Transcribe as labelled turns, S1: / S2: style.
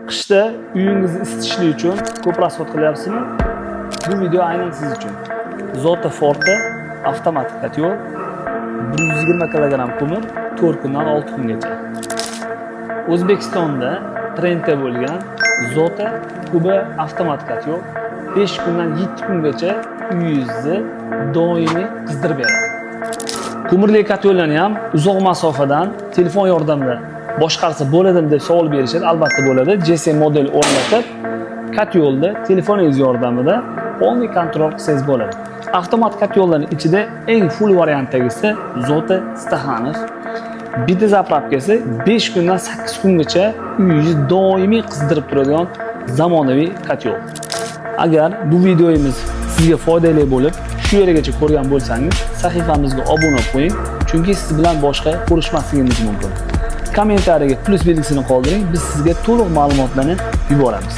S1: Qishda uyingizni isitishlik uchun ko'p rasxod qilyapsizmi? Bu video aynan siz uchun. Zote Forte avtomatik kotyol 120 kg ko'mir 4 kundan 6 kungacha. O'zbekistonda trendda bo'lgan Zote Kuba avtomatik kotyol 5 kundan 7 kungacha uyingizni doimiy qizdirib beradi. Ko'mirli kotyollarni ham uzoq masofadan telefon yordamida boshqarsa bo'ladimi deb savol berishadi. Albatta bo'ladi. GSM model o'rnatib, kotyolni telefoningiz yordamida onliy kontrol qilsangiz bo'ladi. Avtomat kotyollarning ichida eng full variantdagisi Zote Stakhanov. Bitta zapravkasi 5 kundan 8 kungacha uyingizni doimiy qizdirib turadigan zamonaviy kotyol. Agar bu videomiz sizga foydali bo'lib, shu yergacha ko'rgan bo'lsangiz, sahifamizga obuna bo'lib qo'ying, chunki siz bilan boshqa ko'rishmasligimiz mumkin. Kommentariyaga plus belgisini qoldiring, biz sizga to'liq ma'lumotlarni yuboramiz.